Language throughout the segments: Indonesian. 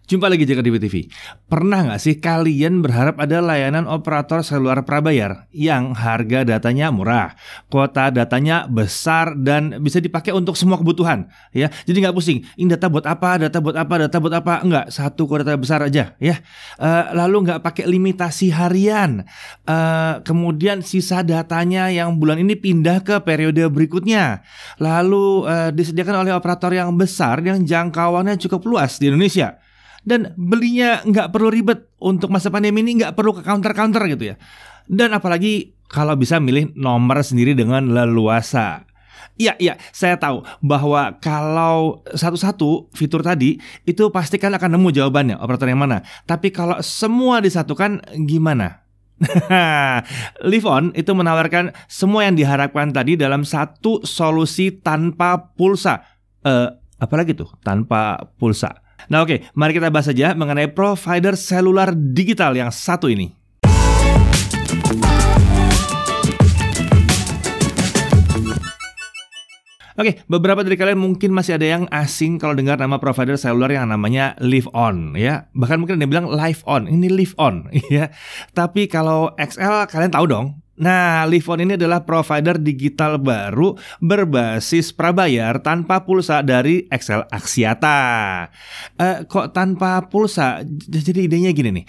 Jumpa lagi Jaka TV. Pernah nggak sih kalian berharap ada layanan operator seluler prabayar yang harga datanya murah, kuota datanya besar dan bisa dipakai untuk semua kebutuhan, ya? Jadi nggak pusing. Ini data buat apa? Data buat apa? Data buat apa? Enggak, satu kuota besar aja, ya. Lalu nggak pakai limitasi harian. Kemudian sisa datanya yang bulan ini pindah ke periode berikutnya. Lalu disediakan oleh operator yang besar yang jangkauannya cukup luas di Indonesia. Dan belinya nggak perlu ribet, untuk masa pandemi ini nggak perlu ke counter-counter gitu ya. Dan apalagi kalau bisa milih nomor sendiri dengan leluasa. Iya, saya tahu bahwa kalau satu-satu fitur tadi itu pasti kan akan nemu jawabannya operator yang mana. Tapi kalau semua disatukan gimana? Live.On itu menawarkan semua yang diharapkan tadi dalam satu solusi tanpa pulsa. Apalagi tuh tanpa pulsa. Nah oke, mari kita bahas saja mengenai provider seluler digital yang satu ini. Oke, beberapa dari kalian mungkin masih ada yang asing kalau dengar nama provider seluler yang namanya Live.On, ya. Bahkan mungkin ada yang bilang Live.On, ini Live.On, ya. Tapi kalau XL kalian tahu dong. Nah, Live.On ini adalah provider digital baru berbasis prabayar tanpa pulsa dari XL Axiata. Kok tanpa pulsa? Jadi idenya gini nih.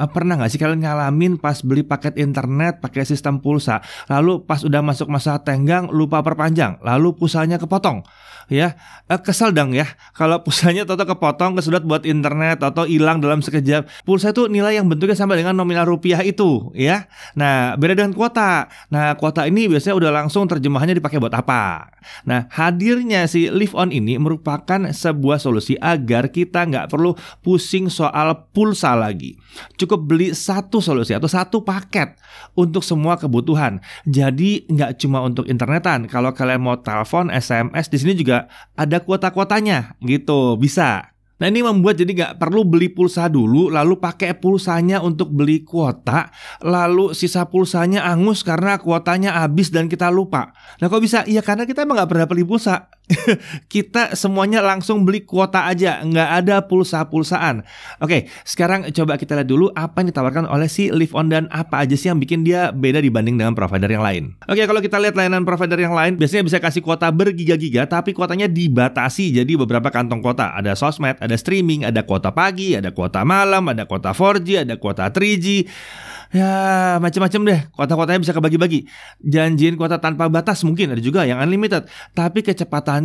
Pernah nggak sih kalian ngalamin pas beli paket internet pakai sistem pulsa, lalu pas udah masuk masa tenggang lupa perpanjang, lalu pulsanya kepotong? Ya, kesel dong ya kalau pulsanya toto kepotong, kesedot buat internet atau hilang dalam sekejap. Pulsa itu nilai yang bentuknya sama dengan nominal rupiah itu, ya. Nah, beda dengan kuota. Nah, kuota ini biasanya udah langsung terjemahannya dipakai buat apa. Nah, hadirnya si Live.On ini merupakan sebuah solusi agar kita nggak perlu pusing soal pulsa lagi. Cukup beli satu solusi atau satu paket untuk semua kebutuhan. Jadi nggak cuma untuk internetan. Kalau kalian mau telepon, SMS, di sini juga ada kuota-kuotanya gitu, bisa. Nah ini membuat jadi nggak perlu beli pulsa dulu, lalu pakai pulsanya untuk beli kuota, lalu sisa pulsanya angus karena kuotanya habis dan kita lupa. Nah kok bisa? Iya karena kita emang nggak pernah beli pulsa. Kita semuanya langsung beli kuota aja, nggak ada pulsa-pulsaan. Oke, sekarang coba kita lihat dulu apa yang ditawarkan oleh si Live.On dan apa aja sih yang bikin dia beda dibanding dengan provider yang lain. Oke, kalau kita lihat layanan provider yang lain, biasanya bisa kasih kuota bergiga-giga, tapi kuotanya dibatasi jadi beberapa kantong kuota. Ada sosmed, ada streaming, ada kuota pagi, ada kuota malam, ada kuota 4G, ada kuota 3G. Ya macam-macam deh, kuota-kuotanya bisa kebagi-bagi. Janjiin kuota tanpa batas mungkin ada juga yang unlimited, tapi kecepatannya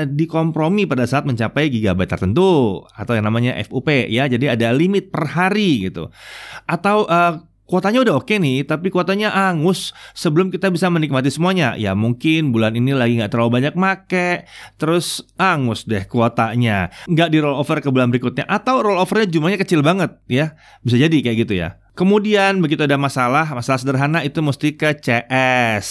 dikompromi pada saat mencapai gigabyte tertentu atau yang namanya FUP ya, jadi ada limit per hari gitu. Atau kuotanya udah oke nih, tapi kuotanya angus sebelum kita bisa menikmati semuanya. Ya mungkin bulan ini lagi nggak terlalu banyak make, terus angus deh kuotanya, nggak di roll over ke bulan berikutnya, atau roll overnya jumlahnya kecil banget ya, bisa jadi kayak gitu ya. Kemudian begitu ada masalah sederhana itu mesti ke CS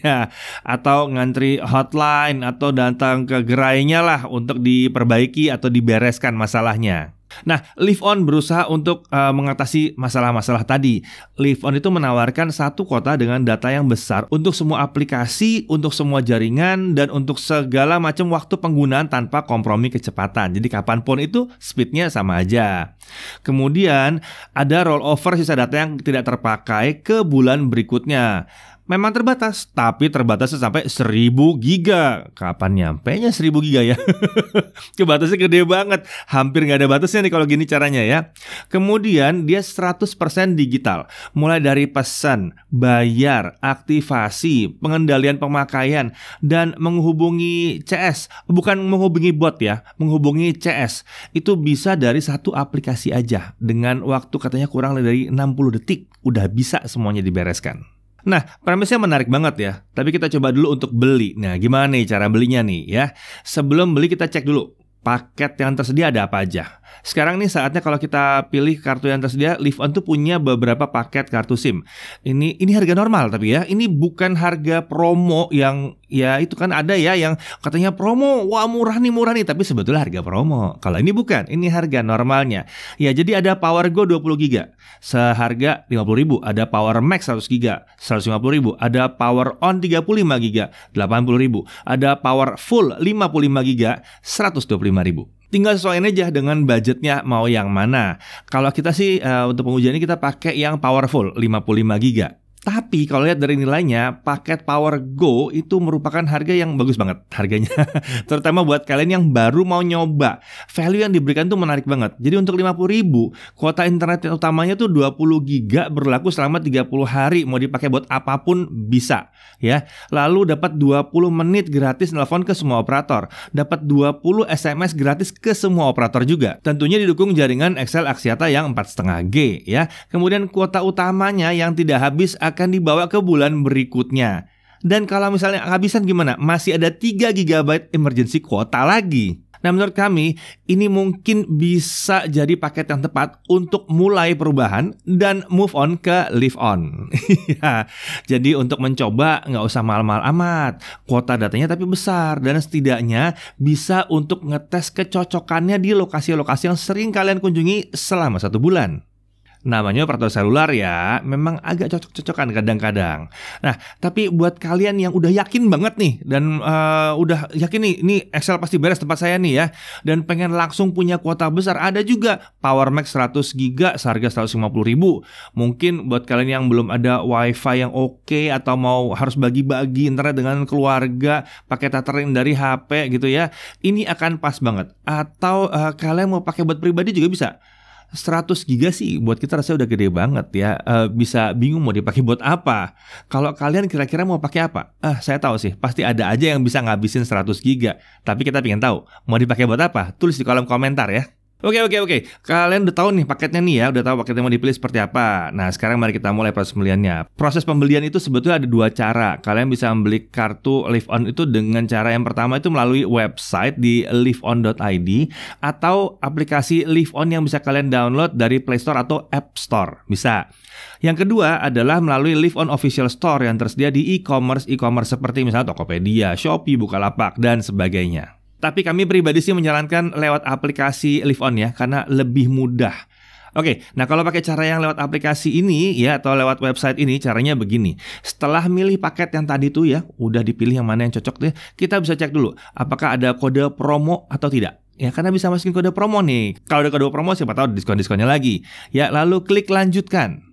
ya, atau ngantri hotline atau datang ke gerainya lah untuk diperbaiki atau dibereskan masalahnya. Nah, Live.On berusaha untuk mengatasi masalah-masalah tadi. Live.On itu menawarkan satu kuota dengan data yang besar untuk semua aplikasi, untuk semua jaringan, dan untuk segala macam waktu penggunaan tanpa kompromi kecepatan. Jadi kapanpun itu speednya sama aja. Kemudian ada rollover sisa data yang tidak terpakai ke bulan berikutnya. Memang terbatas, tapi terbatasnya sampai 1000 giga. Kapan nyampenya 1000 giga ya? Batasnya gede banget. Hampir nggak ada batasnya nih kalau gini caranya ya. Kemudian dia 100% digital. Mulai dari pesan, bayar, aktivasi, pengendalian pemakaian, dan menghubungi CS. Bukan menghubungi bot ya, menghubungi CS. Itu bisa dari satu aplikasi aja. Dengan waktu katanya kurang dari 60 detik. Udah bisa semuanya dibereskan. Nah, premisnya menarik banget ya. Tapi kita coba dulu untuk beli. Nah, gimana nih cara belinya nih ya? Sebelum beli kita cek dulu paket yang tersedia ada apa aja. Sekarang nih saatnya kalau kita pilih kartu yang tersedia, Live.On tuh punya beberapa paket kartu SIM. Ini harga normal tapi ya, ini bukan harga promo yang ya itu kan ada ya yang katanya promo, wah murah nih, tapi sebetulnya harga promo. Kalau ini bukan, ini harga normalnya. Ya jadi ada Power Go 20 GB seharga 50.000, ada Power Max 100 GB 150.000, ada Power On 35 GB 80.000, ada Power Full 55 GB 125.000. Tinggal sesuaiin aja dengan budgetnya mau yang mana. Kalau kita sih untuk pengujian ini kita pakai yang powerful 55 GB. Tapi kalau lihat dari nilainya, paket Power Go itu merupakan harga yang bagus banget harganya. Terutama buat kalian yang baru mau nyoba. Value yang diberikan tuh menarik banget. Jadi untuk 50.000, kuota internet utamanya tuh 20 GB berlaku selama 30 hari. Mau dipakai buat apapun bisa, ya. Lalu dapat 20 menit gratis nelpon ke semua operator. Dapat 20 SMS gratis ke semua operator juga. Tentunya didukung jaringan XL Axiata yang 4,5G, ya. Kemudian kuota utamanya yang tidak habis akan dibawa ke bulan berikutnya. Dan kalau misalnya kehabisan gimana? Masih ada 3 GB emergency kuota lagi. Nah, menurut kami ini mungkin bisa jadi paket yang tepat untuk mulai perubahan dan move on ke live on. Ya, jadi untuk mencoba nggak usah mahal-mahal amat. Kuota datanya tapi besar dan setidaknya bisa untuk ngetes kecocokannya di lokasi-lokasi yang sering kalian kunjungi selama 1 bulan. Namanya operator seluler ya, memang agak cocok-cocokan kadang-kadang. Nah, tapi buat kalian yang udah yakin banget nih dan udah yakin nih, ini Excel pasti beres tempat saya nih ya, dan pengen langsung punya kuota besar, ada juga Power Max 100 GB seharga 150.000. Mungkin buat kalian yang belum ada WiFi yang oke atau mau harus bagi-bagi internet dengan keluarga, pakai tethering dari HP gitu ya, ini akan pas banget. Atau kalian mau pakai buat pribadi juga bisa. 100 GB sih buat kita rasanya udah gede banget ya. Bisa bingung mau dipakai buat apa. Kalau kalian kira-kira mau pakai apa? Saya tahu sih, pasti ada aja yang bisa ngabisin 100 GB. Tapi kita pengen tahu, mau dipakai buat apa? Tulis di kolom komentar ya. Oke. Kalian udah tahu nih paketnya nih ya, udah tahu paketnya mau dipilih seperti apa. Nah, sekarang mari kita mulai proses pembeliannya. Proses pembelian itu sebetulnya ada 2 cara. Kalian bisa membeli kartu Live On itu dengan cara yang pertama itu melalui website di liveon.id atau aplikasi Live On yang bisa kalian download dari Play Store atau App Store. Bisa. Yang kedua adalah melalui Live On Official Store yang tersedia di e-commerce seperti misalnya Tokopedia, Shopee, Bukalapak, dan sebagainya. Tapi kami pribadi sih menyarankan lewat aplikasi Live On ya, karena lebih mudah. Oke, nah kalau pakai cara yang lewat aplikasi ini ya, atau lewat website ini, caranya begini. Setelah milih paket yang tadi tuh ya, udah dipilih yang mana yang cocok tuh, kita bisa cek dulu apakah ada kode promo atau tidak. Ya, karena bisa masukin kode promo nih. Kalau ada kode promo siapa tahu diskon-diskonnya lagi. Ya, lalu klik lanjutkan.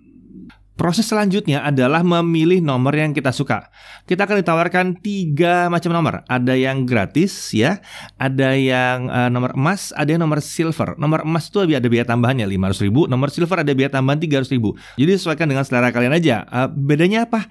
Proses selanjutnya adalah memilih nomor yang kita suka. Kita akan ditawarkan 3 macam nomor. Ada yang gratis ya, ada yang nomor emas, ada yang nomor silver. Nomor emas itu ada biaya tambahannya 500.000, nomor silver ada biaya tambahan 300.000. Jadi sesuaikan dengan selera kalian aja. Bedanya apa?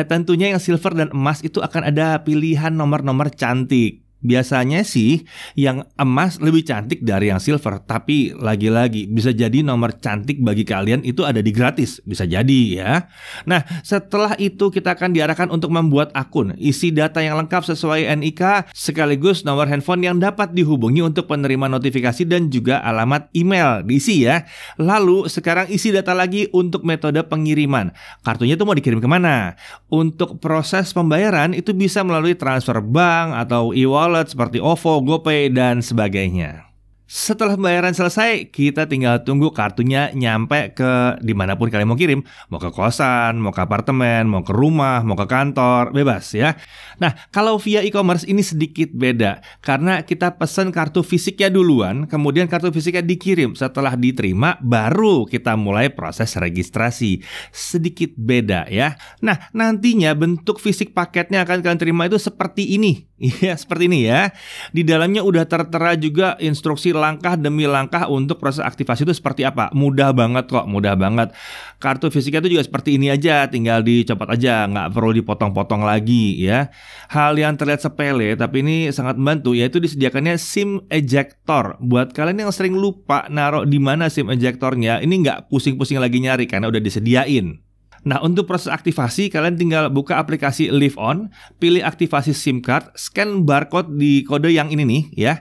Tentunya yang silver dan emas itu akan ada pilihan nomor-nomor cantik. Biasanya sih yang emas lebih cantik dari yang silver, tapi lagi-lagi bisa jadi nomor cantik bagi kalian itu ada di gratis, bisa jadi ya. Nah, setelah itu kita akan diarahkan untuk membuat akun, isi data yang lengkap sesuai NIK, sekaligus nomor handphone yang dapat dihubungi untuk penerima notifikasi dan juga alamat email diisi ya. Lalu sekarang isi data lagi untuk metode pengiriman. Kartunya itu mau dikirim kemana? Untuk proses pembayaran itu bisa melalui transfer bank atau e-wallet seperti OVO, GoPay, dan sebagainya. Setelah pembayaran selesai, kita tinggal tunggu kartunya nyampe ke dimanapun kalian mau kirim. Mau ke kosan, mau ke apartemen, mau ke rumah, mau ke kantor, bebas ya. Nah, kalau via e-commerce ini sedikit beda. Karena kita pesan kartu fisiknya duluan, kemudian kartu fisiknya dikirim. Setelah diterima, baru kita mulai proses registrasi. Sedikit beda ya. Nah, nantinya bentuk fisik paketnya akan kalian terima itu seperti ini. Iya, seperti ini ya. Di dalamnya udah tertera juga instruksi langkah demi langkah untuk proses aktivasi itu seperti apa. Mudah banget kok, mudah banget. Kartu fisiknya itu juga seperti ini aja, tinggal dicopot aja, nggak perlu dipotong-potong lagi ya. Hal yang terlihat sepele tapi ini sangat membantu, yaitu disediakannya SIM ejector. Buat kalian yang sering lupa naruh di mana SIM ejectornya, ini nggak pusing-pusing lagi nyari karena udah disediain. Nah, untuk proses aktivasi, kalian tinggal buka aplikasi Live On, pilih aktivasi SIM card, scan barcode di kode yang ini nih ya.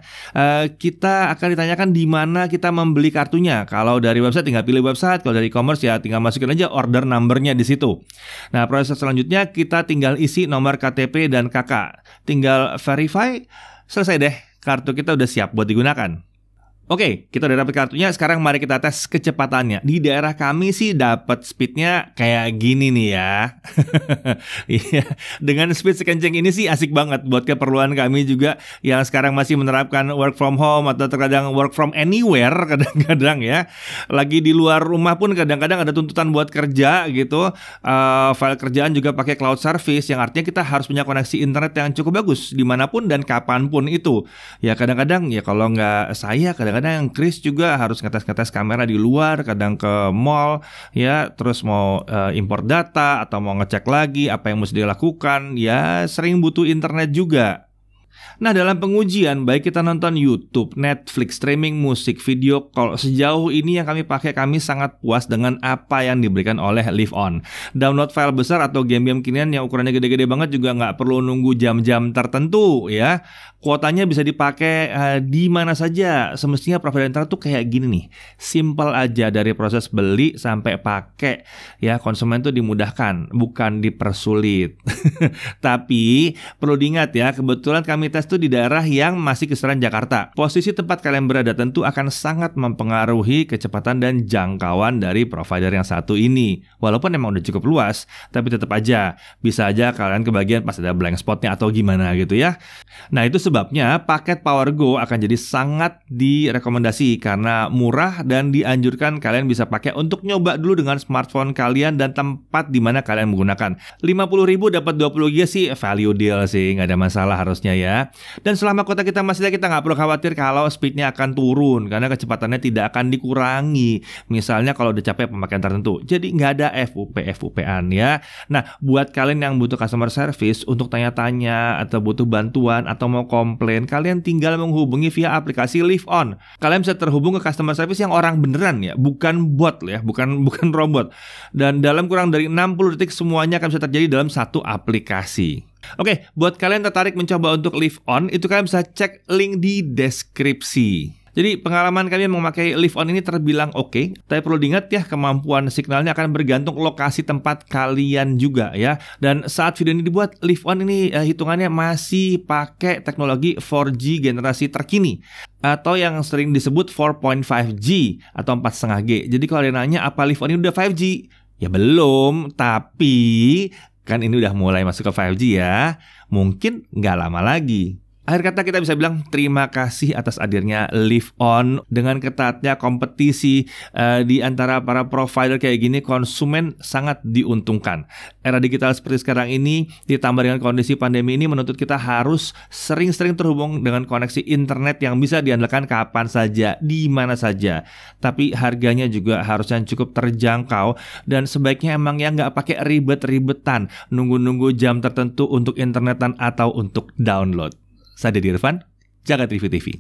Kita akan ditanyakan di mana kita membeli kartunya. Kalau dari website tinggal pilih website, kalau dari e-commerce ya tinggal masukin aja order numbernya di situ. Nah, proses selanjutnya kita tinggal isi nomor KTP dan KK. Tinggal verify, selesai deh. Kartu kita udah siap buat digunakan. Oke, kita udah dapat kartunya. Sekarang mari kita tes kecepatannya. Di daerah kami sih dapat speednya kayak gini nih ya. Iya, dengan speed sekenceng ini sih asik banget buat keperluan kami juga yang sekarang masih menerapkan work from home atau terkadang work from anywhere kadang-kadang ya. Lagi di luar rumah pun kadang-kadang ada tuntutan buat kerja gitu. File kerjaan juga pakai cloud service yang artinya kita harus punya koneksi internet yang cukup bagus dimanapun dan kapanpun itu. Ya kadang-kadang ya kalau nggak saya kadang-kadang Chris juga harus ngetes-ngetes kamera di luar, kadang ke mall ya, terus mau import data atau mau ngecek lagi apa yang mesti dilakukan, ya sering butuh internet juga. Nah, dalam pengujian, baik kita nonton YouTube, Netflix, streaming musik, video call, sejauh ini yang kami pakai, kami sangat puas dengan apa yang diberikan oleh Live On. Download file besar atau game-game kinian yang ukurannya gede-gede banget juga nggak perlu nunggu jam-jam tertentu ya. Kuotanya bisa dipakai di mana saja. Semestinya provider internet tuh kayak gini nih, simple aja dari proses beli sampai pakai ya. Konsumen tuh dimudahkan, bukan dipersulit. Tapi perlu diingat ya, kebetulan kami tes tuh di daerah yang masih kisaran Jakarta. Posisi tempat kalian berada tentu akan sangat mempengaruhi kecepatan dan jangkauan dari provider yang satu ini. Walaupun emang udah cukup luas, tapi tetap aja bisa aja kalian kebagian pas ada blank spotnya atau gimana gitu ya. Nah, itu sebabnya paket PowerGo akan jadi sangat direkomendasi karena murah dan dianjurkan kalian bisa pakai untuk nyoba dulu dengan smartphone kalian dan tempat di mana kalian menggunakan. 50.000 dapat 20 GB sih value deal sih, nggak ada masalah harusnya ya. Dan selama kota kita masih ada, kita nggak perlu khawatir kalau speednya akan turun karena kecepatannya tidak akan dikurangi. Misalnya kalau udah capek pemakaian tertentu, jadi nggak ada FUP-an ya. Nah, buat kalian yang butuh customer service untuk tanya-tanya atau butuh bantuan atau mau komplain, kalian tinggal menghubungi via aplikasi Live On. Kalian bisa terhubung ke customer service yang orang beneran ya, bukan bot ya, bukan robot. Dan dalam kurang dari 60 detik semuanya akan bisa terjadi dalam satu aplikasi. Oke, buat kalian tertarik mencoba untuk Live On, itu kalian bisa cek link di deskripsi. Jadi pengalaman kami memakai Live On ini terbilang oke, tapi perlu diingat ya, kemampuan signalnya akan bergantung lokasi tempat kalian juga ya. Dan saat video ini dibuat, Live On ini hitungannya masih pakai teknologi 4G generasi terkini atau yang sering disebut 4.5G atau 4,5G. Jadi kalau ada yang nanya apa Live On ini udah 5G? Ya belum, tapi kan ini udah mulai masuk ke 5G ya. Mungkin nggak lama lagi. Akhir kata kita bisa bilang terima kasih atas hadirnya Live On. Dengan ketatnya kompetisi di antara para provider kayak gini, konsumen sangat diuntungkan. Era digital seperti sekarang ini ditambah dengan kondisi pandemi ini menuntut kita harus sering-sering terhubung dengan koneksi internet yang bisa diandalkan kapan saja, di mana saja. Tapi harganya juga harusnya cukup terjangkau dan sebaiknya emang ya nggak pakai ribet-ribetan nunggu-nunggu jam tertentu untuk internetan atau untuk download. Saya Dedi Irfan, Jagat Review TV.